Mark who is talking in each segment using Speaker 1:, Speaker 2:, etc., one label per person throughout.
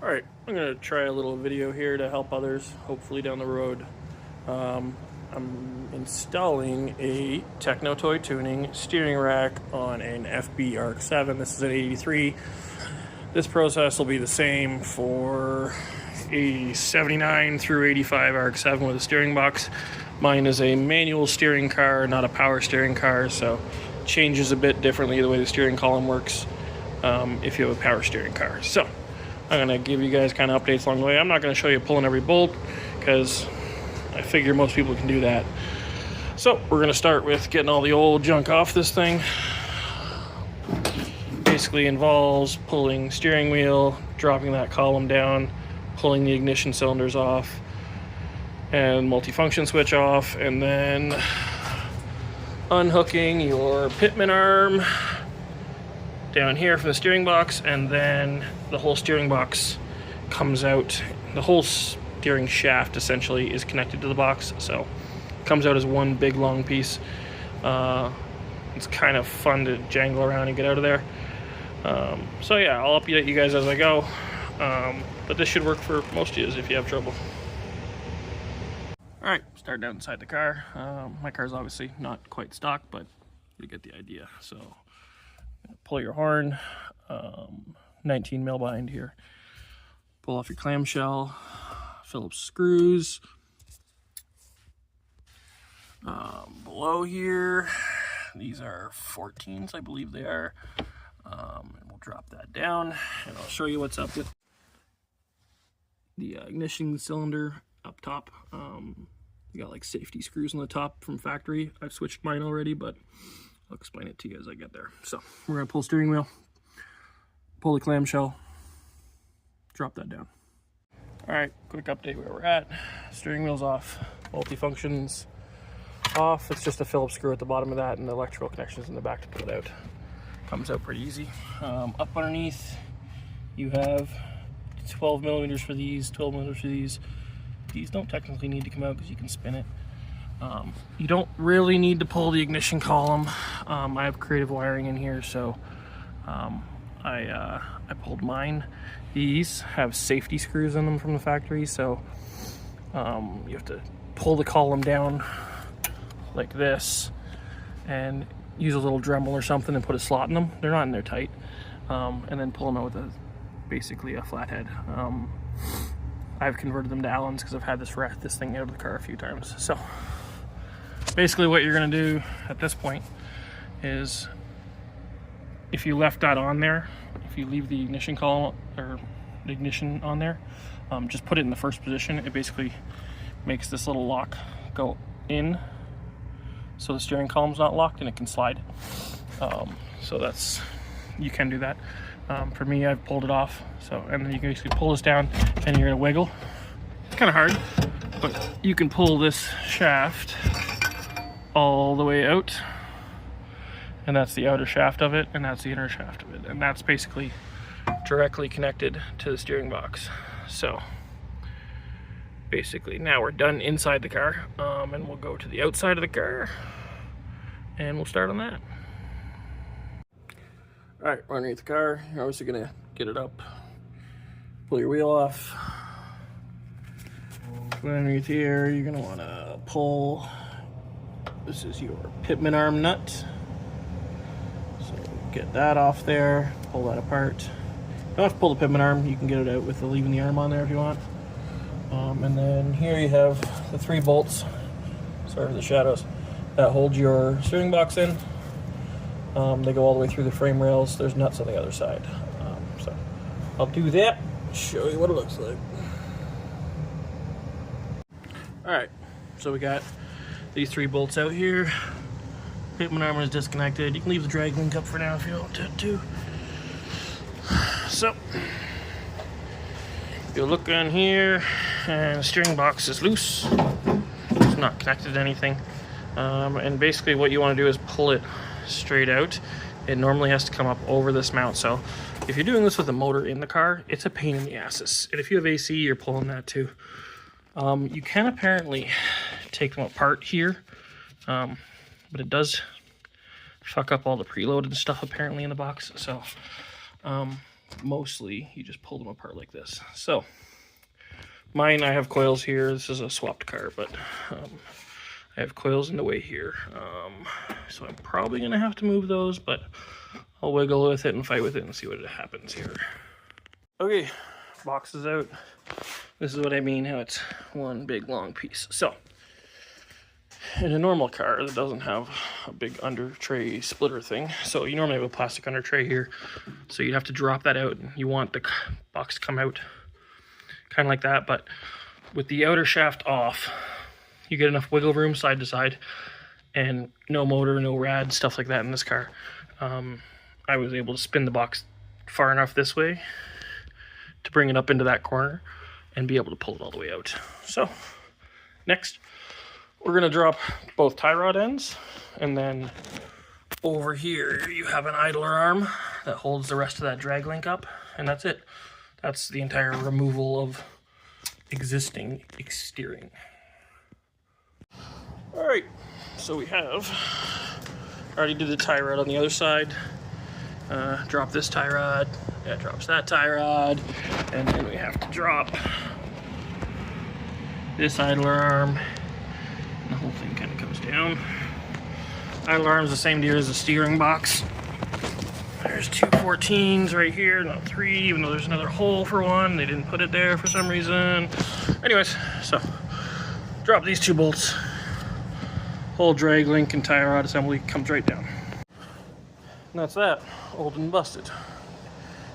Speaker 1: Alright, I'm going to try a little video here to help others, hopefully down the road. I'm installing a Techno toy tuning steering rack on an FB Rx-7. This is an 83. This process will be the same for a 79 through 85 Rx-7 with a steering box. Mine is a manual steering car, not a power steering car, so it changes a bit differently the way the steering column works if you have a power steering car. So I'm going to give you guys kind of updates along the way. I'm not going to show you pulling every bolt because I figure most people can do that. So we're going to start with getting all the old junk off this thing. Basically involves pulling steering wheel, dropping that column down, pulling the ignition cylinders off and multifunction switch off, and then unhooking your pitman arm down here for the steering box, and then the whole steering box comes out. The whole steering shaft essentially is connected to the box, so it comes out as one big long piece. It's kind of fun to jangle around and get out of there. So yeah, I'll update you guys as I go, but this should work for most of you if you have trouble. Alright, start down inside the car. My car's obviously not quite stock, but you get the idea. So pull your horn, 19 mil bind here. Pull off your clamshell, Phillips screws. Below here, these are 14s, I believe they are. And we'll drop that down, and I'll show you what's up with the ignition cylinder up top. You got like safety screws on the top from factory. I've switched mine already, but I'll explain it to you as I get there. So we're gonna pull steering wheel, pull the clamshell, drop that down. All right, quick update where we're at. Steering wheel's off, multifunctions off. It's just a Phillips screw at the bottom of that, and the electrical connections in the back to pull it out. Comes out pretty easy. Up underneath, you have 12 millimeters for these, 12 millimeters for these. These don't technically need to come out because you can spin it. You don't really need to pull the ignition column. I have creative wiring in here, so I pulled mine. These have safety screws in them from the factory, so you have to pull the column down like this and use a little Dremel or something and put a slot in them. They're not in there tight. And then pull them out with basically a flathead. I've converted them to Allens because I've had this thing out of the car a few times. So basically what you're going to do at this point is, if you left that on there, if you leave the ignition column or the ignition on there, just put it in the first position. It basically makes this little lock go in, so the steering column's not locked and it can slide. So you can do that. For me, I've pulled it off. So, and then you can basically pull this down and you're gonna wiggle. It's kind of hard, but you can pull this shaft all the way out, and that's the outer shaft of it, and that's the inner shaft of it, and that's basically directly connected to the steering box. So basically now we're done inside the car, and we'll go to the outside of the car and we'll start on that. All right, we're underneath the car. You're obviously gonna get it up, pull your wheel off. Underneath here, you're gonna wanna pull, this is your pitman arm nut. So get that off there, pull that apart. You don't have to pull the pitman arm, you can get it out with leaving the arm on there if you want. And then here you have the 3 bolts, sorry for the shadows, that hold your steering box in. They go all the way through the frame rails. There's nuts on the other side. So I'll do that, show you what it looks like. All right, so we got these 3 bolts out here. Pitman arm is disconnected. You can leave the drag link up for now if you don't want to. So you'll look on here, and the steering box is loose. It's not connected to anything. And basically what you want to do is pull it straight out. It normally has to come up over this mount, so if you're doing this with a motor in the car, it's a pain in the asses. And if you have AC, you're pulling that too. You can apparently take them apart here, but it does fuck up all the preload and stuff apparently in the box. So mostly you just pull them apart like this. So mine, I have coils here. This is a swapped car, but I have coils in the way here. So I'm probably gonna have to move those, but I'll wiggle with it and fight with it and see what happens here. Okay, box is out. This is what I mean, how it's one big long piece. So in a normal car that doesn't have a big under tray splitter thing, so you normally have a plastic under tray here, so you'd have to drop that out, and you want the box to come out kind of like that. But with the outer shaft off, you get enough wiggle room side to side, and no motor, no rad, stuff like that in this car. I was able to spin the box far enough this way to bring it up into that corner and be able to pull it all the way out. So next, we're gonna drop both tie rod ends, and then over here you have an idler arm that holds the rest of that drag link up, and that's it. That's the entire removal of existing steering. All right, so we have, already did the tie rod on the other side. Drop this tie rod, that drops that tie rod, and then we have to drop this idler arm. The whole thing kind of comes down. Idler arm's the same deal as the steering box. There's two 14s right here, not three, even though there's another hole for one. They didn't put it there for some reason. Anyways, so drop these two bolts. Whole drag link and tie rod assembly comes right down. And that's that, old and busted.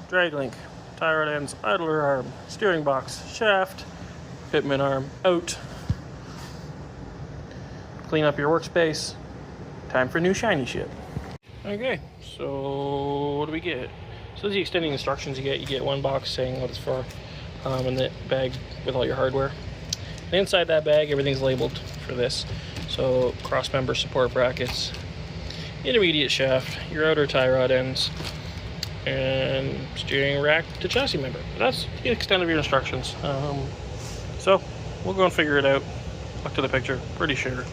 Speaker 1: Drag link, tie rod ends, idler arm, steering box, shaft, fitment arm out. Clean up your workspace. Time for new shiny shit. Okay, so what do we get? So these are the extending instructions you get. You get one box saying what it's for, and the bag with all your hardware. And inside that bag, everything's labeled for this. So cross member support brackets, intermediate shaft, your outer tie rod ends, and steering rack to chassis member. That's the extent of your instructions. So we'll go and figure it out. Look to the picture, pretty sure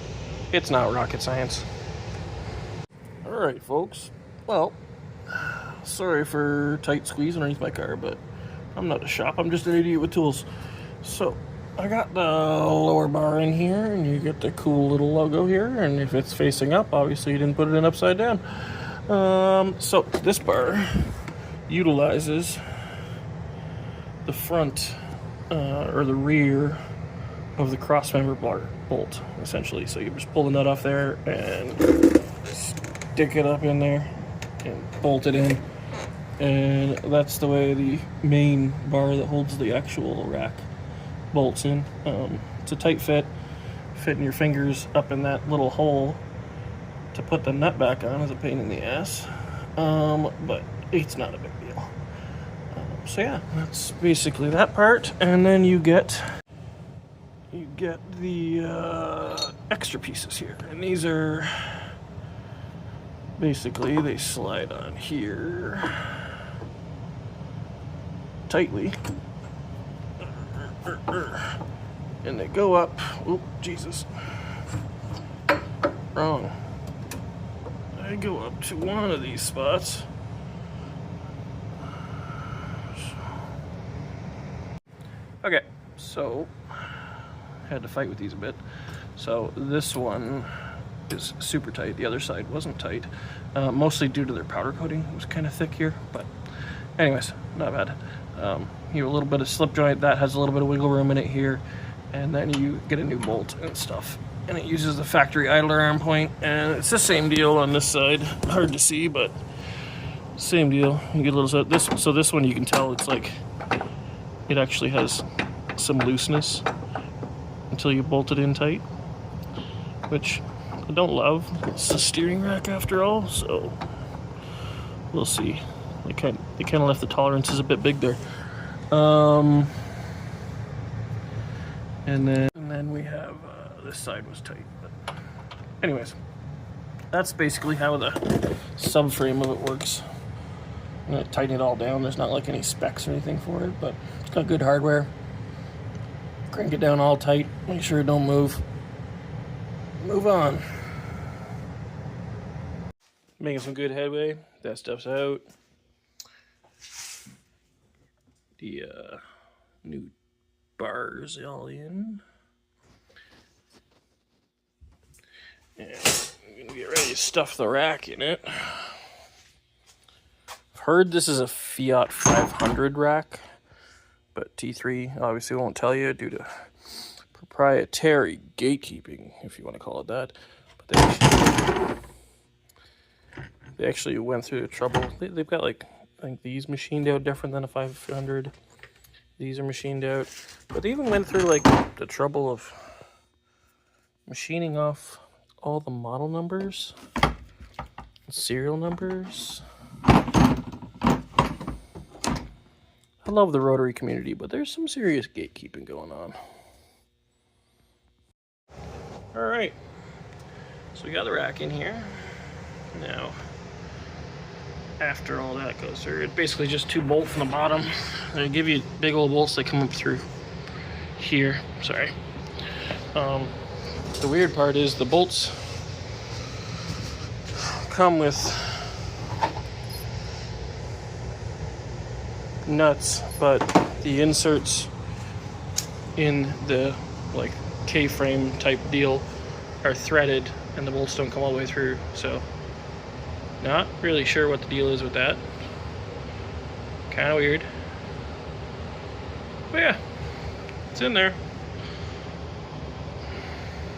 Speaker 1: it's not rocket science. All right, folks. Well, sorry for tight squeeze underneath my car, but I'm not a shop. I'm just an idiot with tools. So I got the lower bar in here, and you get the cool little logo here. And if it's facing up, obviously you didn't put it in upside down. So this bar utilizes the front or the rear of the cross member bolt, essentially. So you just pull the nut off there and stick it up in there and bolt it in. And that's the way the main bar that holds the actual rack bolts in. It's a tight fit. Fitting your fingers up in that little hole to put the nut back on is a pain in the ass, but it's not a big deal. So yeah, that's basically that part. And then you get the extra pieces here, and these are basically, they slide on here tightly, and they go up. Oh, Jesus, wrong. They go up to one of these spots. Okay, so had to fight with these a bit. So this one is super tight. The other side wasn't tight, mostly due to their powder coating. It was kind of thick here, but anyways, not bad. You have a little bit of slip joint that has a little bit of wiggle room in it here, and then you get a new bolt and stuff. And it uses the factory idler arm point, and it's the same deal on this side. Hard to see, but same deal. You get a little this one you can tell it's like it actually has some looseness until you bolt it in tight, which I don't love. It's a steering rack after all, so we'll see. They kind of left the tolerances a bit big there. And then we have this side was tight. But anyways, that's basically how the subframe of it works. I'm gonna tighten it all down. There's not like any specs or anything for it, but it's got good hardware. Crank it down all tight. Make sure it don't move. Move on. Making some good headway. That stuff's out. the new bars all in. And I'm gonna get ready to stuff the rack in it. I've heard this is a Fiat 500 rack, but T3 obviously won't tell you due to proprietary gatekeeping, if you want to call it that. But they actually went through the trouble. They've got like, I think these machined out different than a 500. These are machined out, but they even went through like the trouble of machining off all the model numbers, serial numbers. I love the rotary community, but there's some serious gatekeeping going on. All right, so we got the rack in here. Now, after all that goes through, it's basically just 2 bolts on the bottom. They give you big old bolts that come up through here. Sorry. The weird part is the bolts come with nuts, but the inserts in the like K-frame type deal are threaded and the bolts don't come all the way through, so not really sure what the deal is with that. Kind of weird. But yeah, it's in there.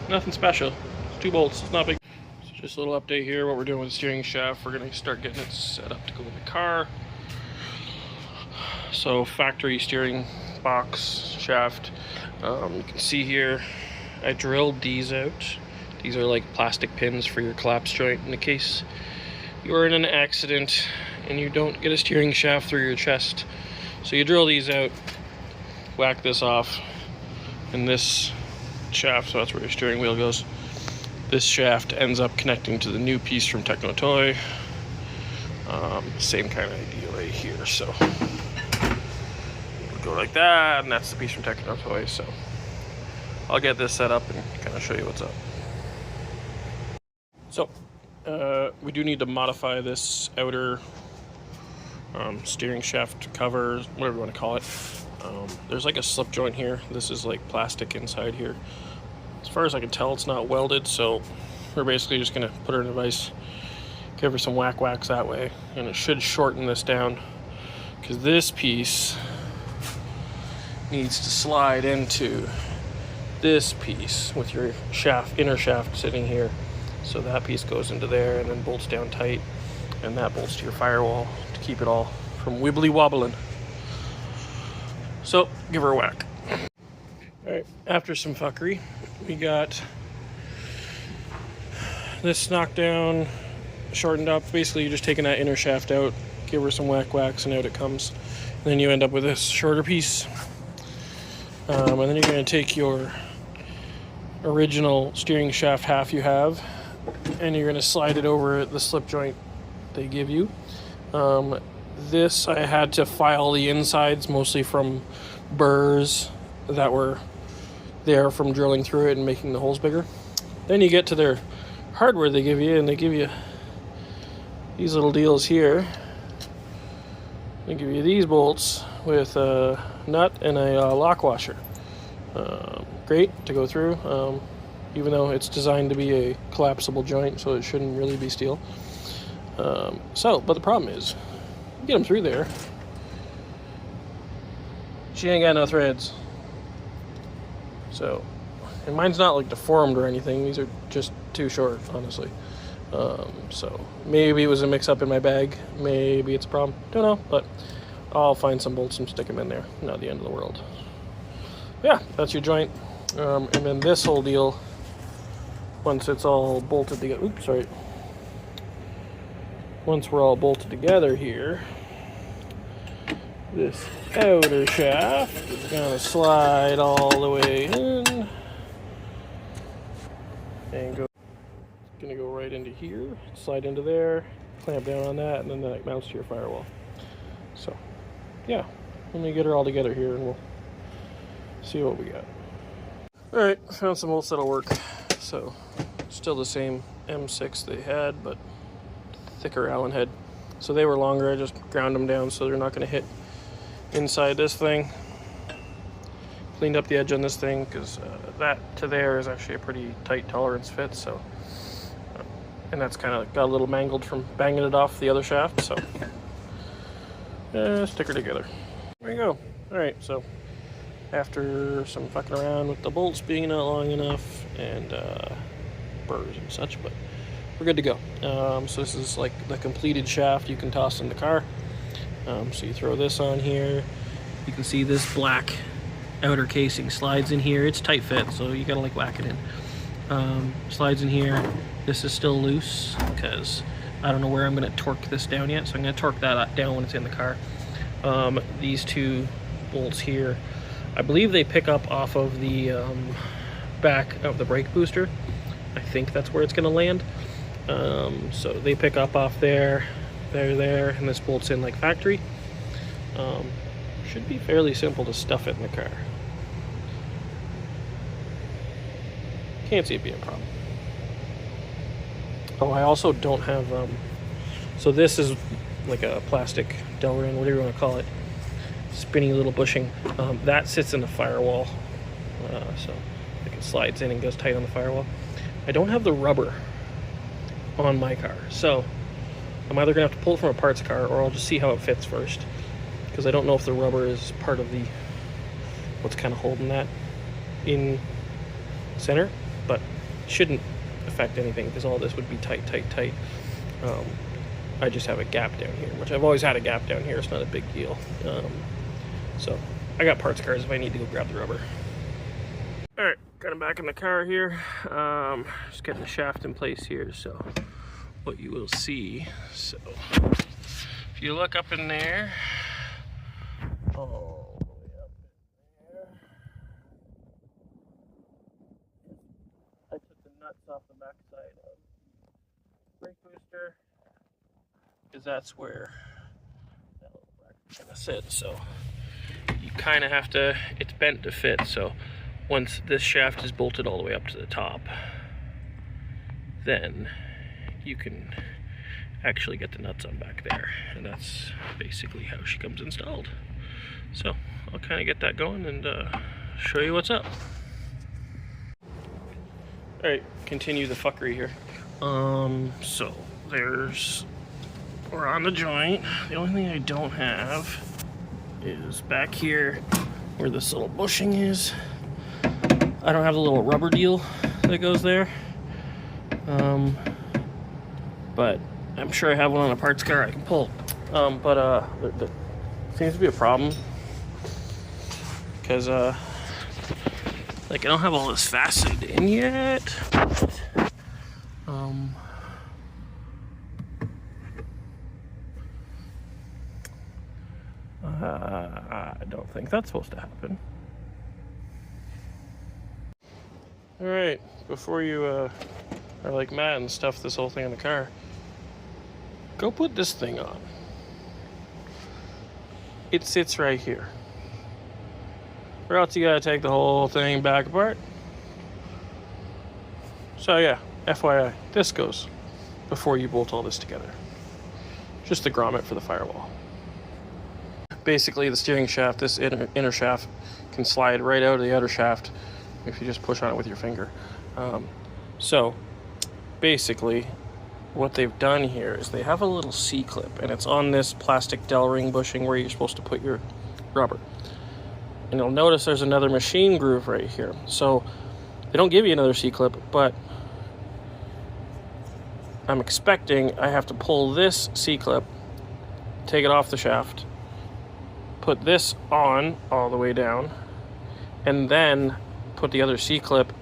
Speaker 1: Nothing special. It's 2 bolts, it's not big. So just a little update here, what we're doing with the steering shaft. We're gonna start getting it set up to go in the car. So factory steering box shaft. You can see here, I drilled these out. These are like plastic pins for your collapse joint in the case you're in an accident and you don't get a steering shaft through your chest. So you drill these out, whack this off, and this shaft, so that's where your steering wheel goes, this shaft ends up connecting to the new piece from Techno toy. Same kind of idea right here, so it'll go like that, and that's the piece from Techno toy. So I'll get this set up and kind of show you what's up. So we do need to modify this outer steering shaft cover, whatever you want to call it. There's like a slip joint here. This is like plastic inside here. As far as I can tell, it's not welded, so we're basically just gonna put her in a vise, give her some whacks that way, and it should shorten this down, because this piece needs to slide into this piece with your shaft, inner shaft sitting here. So that piece goes into there and then bolts down tight, and that bolts to your firewall to keep it all from wibbly wobbling. So give her a whack. All right, after some fuckery, we got this knocked down, shortened up. Basically, you're just taking that inner shaft out, give her some whacks, and out it comes. And then you end up with this shorter piece. And then you're going to take your original steering shaft half you have, and you're going to slide it over the slip joint they give you. This, I had to file the insides mostly from burrs that were there from drilling through it and making the holes bigger. Then you get to their hardware they give you, and they give you these little deals here. They give you these bolts with a nut and a lock washer. Great to go through, even though it's designed to be a collapsible joint, so it shouldn't really be steel. But the problem is, you get them through there, she ain't got no threads. So, and mine's not like deformed or anything, these are just too short, honestly. So maybe it was a mix up in my bag, maybe it's a problem, don't know, but I'll find some bolts and stick them in there, not the end of the world. Yeah, that's your joint. And then this whole deal, once it's all bolted together, once we're all bolted together here, this outer shaft is gonna slide all the way in and gonna go right into here, slide into there, clamp down on that, and then that mounts to your firewall. So yeah, let me get her all together here and we'll see what we got. All right, found some bolts that'll work. So still the same M6 they had, but thicker Allen head. So they were longer, I just ground them down so they're not gonna hit inside this thing. Cleaned up the edge on this thing because that to there is actually a pretty tight tolerance fit. So, and that's kind of got a little mangled from banging it off the other shaft. So, stick her together. There you go. All right. So, after some fucking around with the bolts being not long enough and burrs and such, but we're good to go. So this is like the completed shaft you can toss in the car. So you throw this on here. You can see this black outer casing slides in here. It's tight fit, so you gotta like whack it in. Slides in here. This is still loose because I don't know where I'm gonna torque this down yet, so I'm gonna torque that down when it's in the car. These two bolts here, I believe they pick up off of the back of the brake booster. I think that's where it's gonna land. So they pick up off there, there, and this bolts in like factory. Should be fairly simple to stuff it in the car. Can't see it being a problem. Oh, I also don't have, so this is like a plastic Delrin, whatever you want to call it, spinny little bushing. That sits in the firewall, so like it slides in and goes tight on the firewall. I don't have the rubber on my car, so I'm either gonna have to pull it from a parts car or I'll just see how it fits first, because I don't know if the rubber is part of the what's kind of holding that in center, but it shouldn't affect anything because all this would be tight. I just have a gap down here, which I've always had a gap down here. It's not a big deal. So I got parts cars if I need to go grab the rubber. All right, got him back in the car here. Just getting the shaft in place here. So what you will see, so if you look up in there, all the way up in there, I took the nuts off the back side of the brake booster because that's where that little bracket's gonna sit. So you kind of have to, it's bent to fit. So once this shaft is bolted all the way up to the top, then you can actually get the nuts on back there, and that's basically how she comes installed. So I'll kind of get that going and show you what's up. All right, continue the fuckery here. So we're on the joint. The only thing I don't have is back here where this little bushing is. I don't have the little rubber deal that goes there. But I'm sure I have one on a parts car I can pull. There seems to be a problem because like I don't have all this fastened in yet. I don't think that's supposed to happen. All right, before you are like mad and stuff this whole thing in the car, go put this thing on. It sits right here. Or else you gotta take the whole thing back apart. So yeah, FYI, this goes before you bolt all this together. Just the grommet for the firewall. Basically, the steering shaft, this inner shaft, can slide right out of the outer shaft if you just push on it with your finger. So basically, what they've done here is they have a little C-clip, and it's on this plastic Delrin bushing where you're supposed to put your rubber. And you'll notice there's another machine groove right here. So they don't give you another C-clip, but I'm expecting I have to pull this C-clip, take it off the shaft, put this on all the way down, and then put the other C-clip,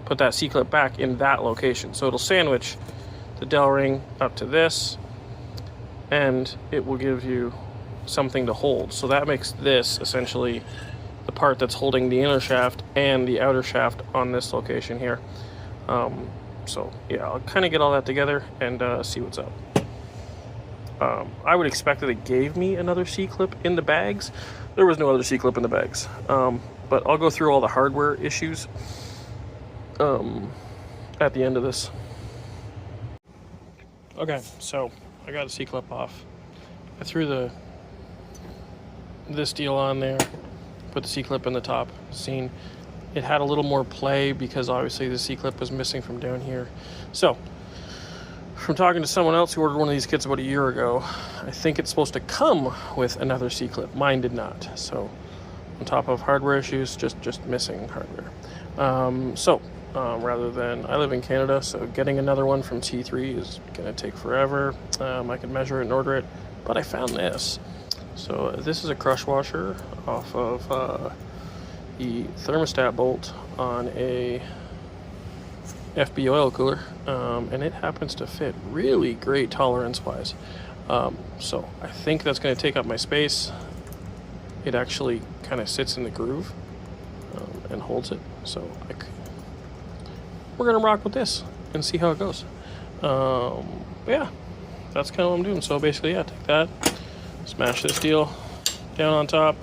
Speaker 1: put that C-clip back in that location. So it'll sandwich the Delrin up to this, and it will give you something to hold. So that makes this essentially the part that's holding the inner shaft and the outer shaft on this location here. So yeah, I'll kind of get all that together and see what's up. I would expect that they gave me another C-clip in the bags. There was no other C-clip in the bags. But I'll go through all the hardware issues at the end of this. Okay, so I got a C-clip off. I threw the this deal on there, put the C-clip in the top. Seen it had a little more play because obviously the C-clip was missing from down here. So from talking to someone else who ordered one of these kits about a year ago, I think it's supposed to come with another C-clip. Mine did not. So on top of hardware issues, just missing hardware. Rather than, I live in Canada, so getting another one from T3 is gonna take forever. I can measure it and order it, but I found this. So this is a crush washer off of the thermostat bolt on a FB oil cooler, and it happens to fit really great tolerance wise. So I think that's going to take up my space. It actually kind of sits in the groove and holds it. So we're going to rock with this and see how it goes. Yeah, that's kind of what I'm doing. So basically, yeah, take that, smash this deal down on top,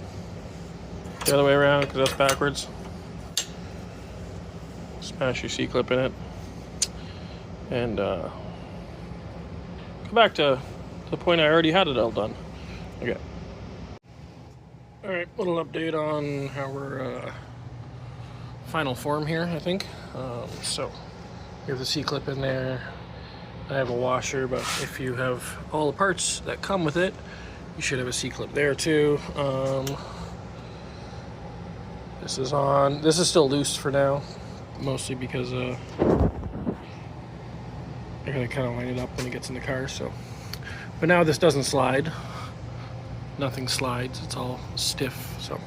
Speaker 1: the other way around because that's backwards. Smash your C-clip in it, and go back to the point I already had it all done. Okay. All right, little update on how we're final form here, I think. So we have the C-clip in there. I have a washer, but if you have all the parts that come with it, you should have a C-clip there too. This is on. This is still loose for now, mostly because they're gonna kind of line it up when it gets in the car. So, but now this doesn't slide. Nothing slides. It's all stiff. So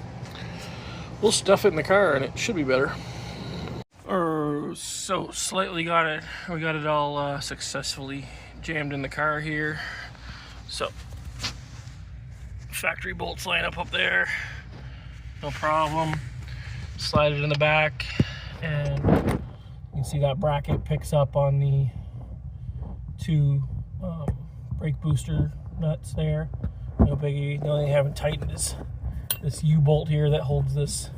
Speaker 1: we'll stuff it in the car, and it should be better. So slightly got it. We got it all successfully jammed in the car here. So factory bolts line up there. No problem. Slide it in the back, and you can see that bracket picks up on the two brake booster nuts there. No biggie. The only thing I haven't tightened is this U-bolt here that holds this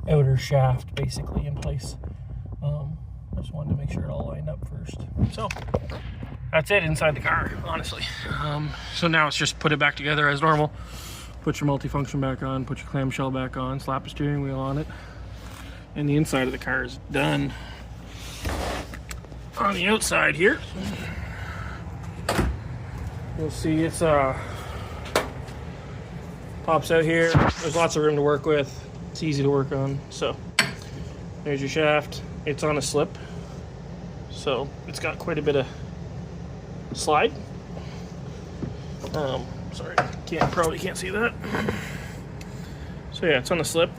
Speaker 1: outer shaft basically in place. I just wanted to make sure it all lined up first. So that's it inside the car, honestly. So now it's just put it back together as normal. Put your multifunction back on, put your clamshell back on, slap a steering wheel on it, and the inside of the car is done. On the outside here, you'll see it's pops out here. There's lots of room to work with. It's easy to work on. So there's your shaft. It's on a slip, so it's got quite a bit of slide. Sorry, probably can't see that. So yeah, it's on a slip.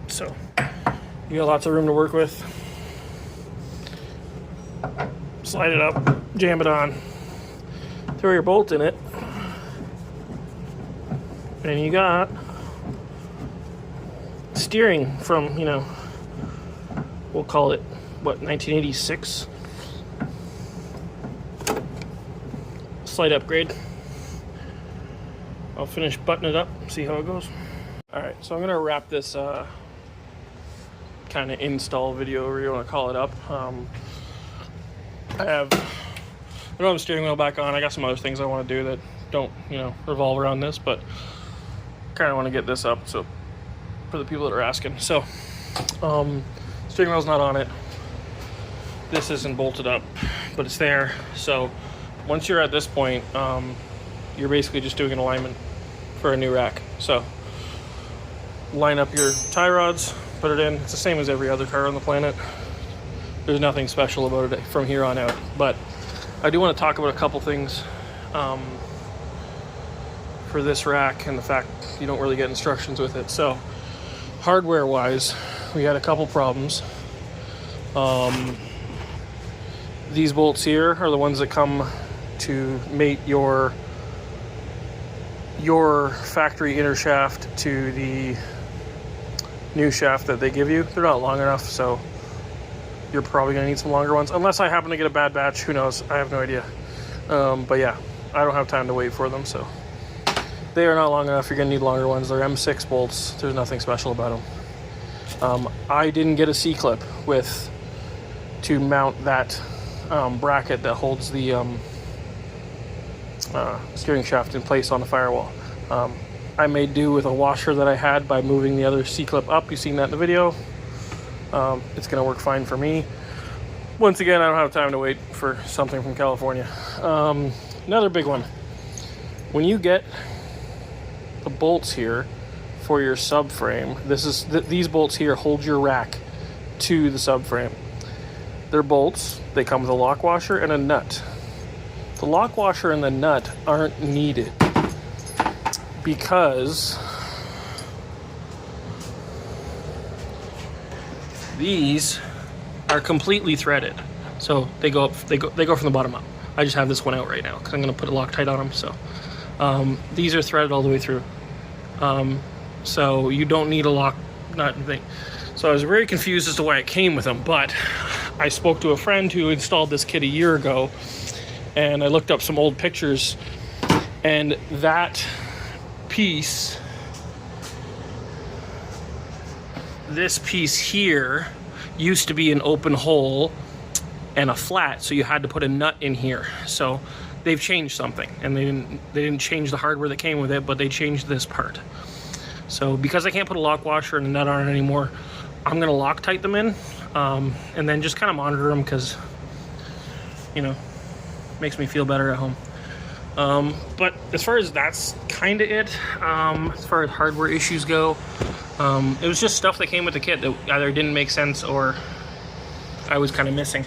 Speaker 1: So you got lots of room to work with. Slide it up, jam it on, throw your bolt in it, and you got steering from, you know, we'll call it, what, 1986? Slight upgrade. I'll finish buttoning it up, see how it goes. Alright, so I'm gonna wrap this kind of install video, or you want to call it, up. I don't have the steering wheel back on. I got some other things I want to do that don't, you know, revolve around this, but kind of want to get this up so for the people that are asking. So steering wheel's not on it. This isn't bolted up, but it's there. So once you're at this point, you're basically just doing an alignment for a new rack. So line up your tie rods, put it in. It's the same as every other car on the planet. There's nothing special about it from here on out, but I do want to talk about a couple things for this rack and the fact you don't really get instructions with it. So hardware wise, we had a couple problems. These bolts here are the ones that come to mate your factory inner shaft to the new shaft that they give you. They're not long enough, so you're probably gonna need some longer ones, unless I happen to get a bad batch. Who knows? I have no idea. But yeah, I don't have time to wait for them, so they are not long enough. You're gonna need longer ones. They're M6 bolts. There's nothing special about them. I didn't get a C-clip to mount that bracket that holds the steering shaft in place on the firewall. I made do with a washer that I had by moving the other C-clip up. You've seen that in the video. It's gonna work fine for me. Once again, I don't have time to wait for something from California. Another big one. When you get the bolts here for your subframe, these bolts here hold your rack to the subframe. They're bolts. They come with a lock washer and a nut. The lock washer and the nut aren't needed because these are completely threaded. So they go up, they go from the bottom up. I just have this one out right now because I'm gonna put a Loctite on them. So these are threaded all the way through. So you don't need a lock nut thing. So I was very confused as to why it came with them, but I spoke to a friend who installed this kit a year ago, and I looked up some old pictures, and that piece, this piece here, used to be an open hole and a flat, so you had to put a nut in here. So they've changed something, and they didn't change the hardware that came with it, but they changed this part. So because I can't put a lock washer and a nut on it anymore, I'm gonna Loctite them in, and then just kind of monitor them because, you know, makes me feel better at home. But as far as that's kind of it, as far as hardware issues go, it was just stuff that came with the kit that either didn't make sense or I was kind of missing.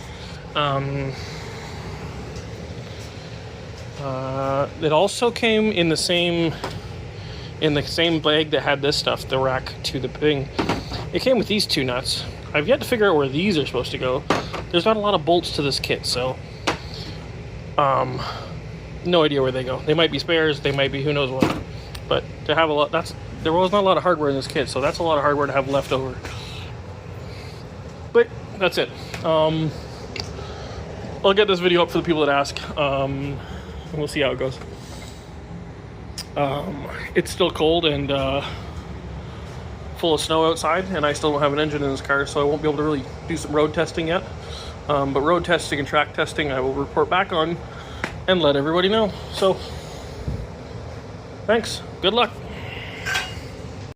Speaker 1: It also came in the same bag that had this stuff, the rack to the thing. It came with these two nuts. I've yet to figure out where these are supposed to go. There's not a lot of bolts to this kit, so no idea where they go. They might be spares, they might be who knows what. But to have a lot, there was not a lot of hardware in this kit, so that's a lot of hardware to have left over. But that's it. I'll get this video up for the people that ask, and we'll see how it goes. It's still cold and full of snow outside, and I still don't have an engine in this car, so I won't be able to really do some road testing yet. But road testing and track testing I will report back on and let everybody know. So thanks, good luck.